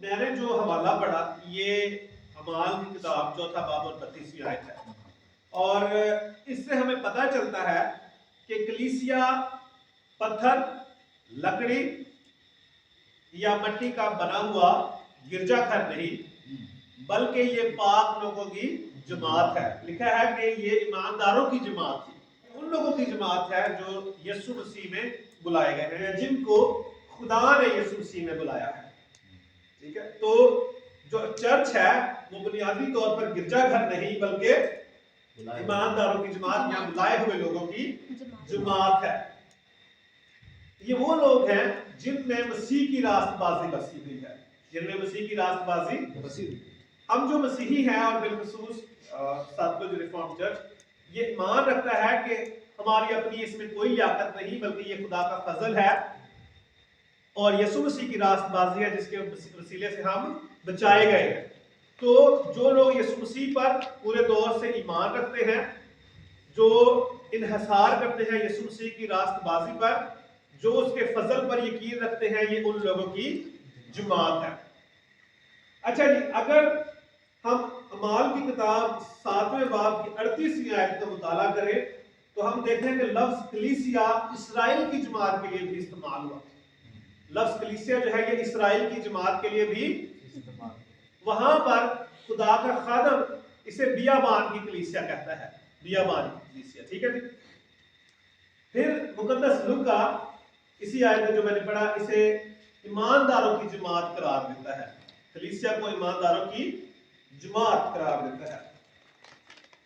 میں نے جو حوالہ پڑھا یہ اعمال کی کتاب چوتھا باب اور 32ویں آیت ہے، اور اس سے ہمیں پتہ چلتا ہے کہ کلیسیا پتھر، لکڑی یا مٹی کا بنا ہوا گرجا گھر نہیں بلکہ یہ پاک لوگوں کی جماعت ہے۔ لکھا ہے کہ یہ ایمانداروں کی جماعت تھی، ان لوگوں کی جماعت ہے جو یسوع مسیح میں بلائے گئے ہیں، جن کو خدا نے یسوع مسیح میں بلایا ہے۔ ٹھیک ہے، تو جو چرچ ہے وہ بنیادی طور پر گرجا گھر نہیں بلکہ ایمانداروں کی جماعت یا بلائے ہوئے لوگوں کی جماعت ہے۔ یہ وہ لوگ ہیں جن میں مسیح کی راست بازی بسی ہوئی ہے، جن میں مسیح کی راست بازی بسی ہوئی۔ ہم جو مسیحی ہیں اور بالخصوص ساتویں ریفارم چرچ یہ ایمان رکھتا ہے کہ ہماری اپنی اس میں کوئی لیاقت نہیں بلکہ یہ خدا کا فضل ہے اور یسوع مسیح کی راست بازی ہے جس کے وسیلے سے ہم بچائے گئے ہیں۔ تو جو لوگ یسوع مسیح پر پورے طور سے ایمان رکھتے ہیں، جو انحصار کرتے ہیں یسوع مسیح کی راست بازی پر، جو اس کے فضل پر یقین رکھتے ہیں، یہ ان لوگوں کی جماعت ہے۔ اچھا جی، اگر ہم اعمال کی کتاب 7ویں باب کی 38ویں آیت کا مطالعہ کریں تو ہم دیکھیں کہ لفظ کلیسیا اسرائیل کی جماعت کے لیے بھی استعمال ہوا۔ لفظ کلیسیا جو ہے یہ اسرائیل کی جماعت کے لیے بھی وہاں پر خدا کا خادم اسے بیابان کی کلیسیا کہتا ہے، بیابان کی کلیسیا۔ ٹھیک ہے جی، پھر مقدس لوکا اسی آیت میں جو میں نے پڑھا اسے ایمانداروں کی جماعت قرار دیتا ہے، کلیسیا کو ایمانداروں کی جماعت قرار دیتا ہے۔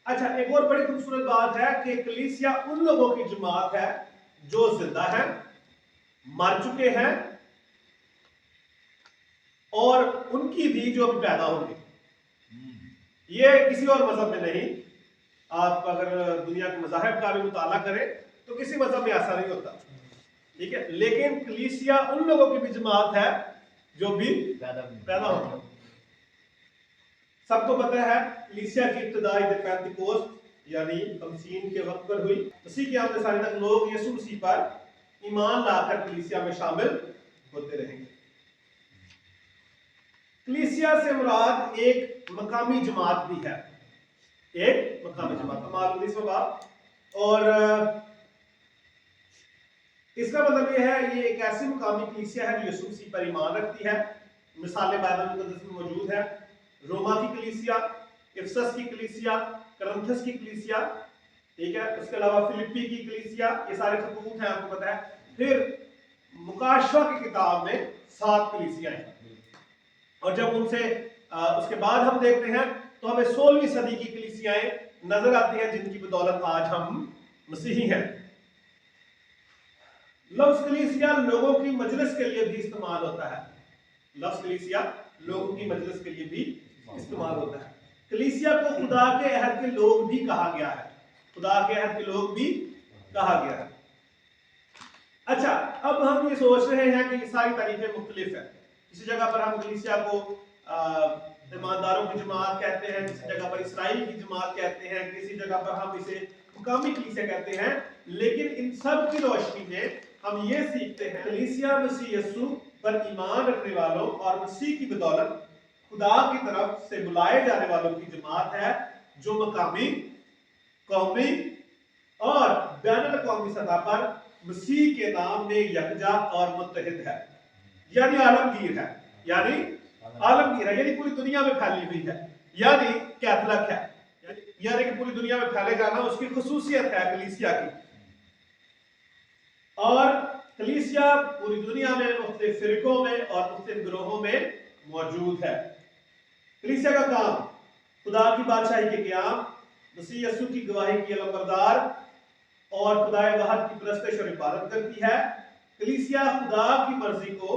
اچھا، ایک اور بڑی خوبصورت بات ہے کہ کلیسیا ان لوگوں کی جماعت ہے جو زندہ ہیں، مر چکے ہیں اور ان کی بھی جو پیدا ہوگی۔ یہ کسی اور مذہب میں نہیں، آپ اگر دنیا کے مذاہب کا بھی مطالعہ کریں تو کسی مذہب میں ایسا نہیں ہوتا۔ ٹھیک ہے، لیکن کلیسیا ان لوگوں کی بھی جماعت ہے جو بھی پیدا ہوگی۔ سب کو پتہ ہے کلیسیا کی ابتدائی پینتیکوست یعنی خمسین کے وقت پر ہوئی۔ مسیح کی آمد ثانی تک لوگ یسوع مسیح پر ایمان لا کر کلیسیا میں شامل ہوتے رہیں گے۔ کلیسیا سے مراد ایک مقامی جماعت بھی ہے، ایک مقامی جماعت، اعمال 19واں باب، اور اس کا مطلب یہ ہے یہ ایک ایسی مقامی کلیسیا ہے جو یسوع مسیح پر ایمان رکھتی ہے۔ مثالیں بائبل مقدس میں موجود ہیں، روما کی کلیسیا، افسس کی کلیسیا، کرنتھس کی کلیسیا، ٹھیک ہے، اس کے علاوہ فلپی کی کلیسیا، یہ سارے خطوط ہیں، آپ کو پتہ ہے۔ پھر مکاشفہ کی کتاب میں 7 کلیسیا ہیں، اور جب ان سے اس کے بعد ہم دیکھتے ہیں تو ہمیں 16ویں صدی کی کلیسیاں نظر آتی ہیں جن کی بدولت آج ہم مسیحی ہیں۔ لفظ کلیسیا لوگوں کی مجلس کے لیے بھی استعمال ہوتا ہے، لفظ کلیسیا لوگوں کی مجلس کے لیے بھی استعمال ہوتا ہے۔ کلیسیا کو خدا کے عہد کے لوگ بھی کہا گیا ہے، خدا کے عہد کے لوگ بھی کہا گیا ہے۔ اچھا، اب ہم یہ سوچ رہے ہیں کہ یہ ساری تعریفیں مختلف ہیں، کسی جگہ پر ہم کلیسیا کو ایمانداروں کی جماعت کہتے ہیں، کسی جگہ پر اسرائیل کی جماعت کہتے ہیں، کسی جگہ پر ہم اسے مقامی کلیسیا کہتے ہیں، لیکن ان سب کی روشنی میں ہم یہ سیکھتے ہیں کلیسیا مسیح یسوع پر ایمان رکھنے والوں اور مسیح کی بدولت خدا کی طرف سے بلائے جانے والوں کی جماعت ہے جو مقامی، قومی اور بین الاقوامی سطح پر مسیح کے نام میں یکجا اور متحد ہے، یعنی عالمگیر ہے، یعنی عالمگیر ہے، یعنی پوری دنیا میں پھیلی ہوئی ہے، یعنی کیتھولک ہے، یعنی کہ پوری دنیا میں پھیلے جانا اس کی خصوصیت ہے کلیسیا کی۔ اور کلیسیا پوری دنیا میں مختلف فرقوں میں اور مختلف گروہوں میں موجود ہے۔ کلیسیا کا کام خدا کی بادشاہی کے قیام، مسیح یسوع کی گواہی کی علمبردار اور خدائے واحد کی پرستش اور عبادت کرتی ہے۔ کلیسیا خدا کی مرضی کو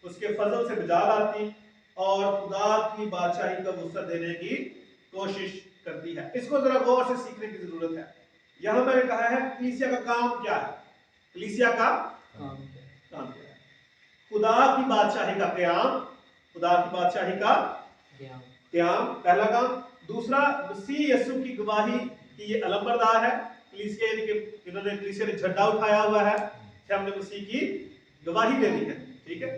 اس کے فضل سے بجا لاتی اور خدا کی بادشاہی کا وسعت دینے کی کوشش کرتی ہے۔ اس کو ذرا غور سے سیکھنے کی ضرورت ہے۔ یہاں میں نے کہا ہے کلیسیا کا کام کیا ہے، کلیسیا کا کام کیا ہے؟ خدا کی بادشاہی کا قیام، خدا کی بادشاہی کا قیام پہلا کام۔ دوسرا، مسیح یسوع کی گواہی کی یہ علمبردار ہے، کلیسیا یعنی کہ انہوں نے کلیسیا نے جھنڈا اٹھایا ہوا ہے کہ ہم نے مسیح کی گواہی دینی ہے، ٹھیک ہے۔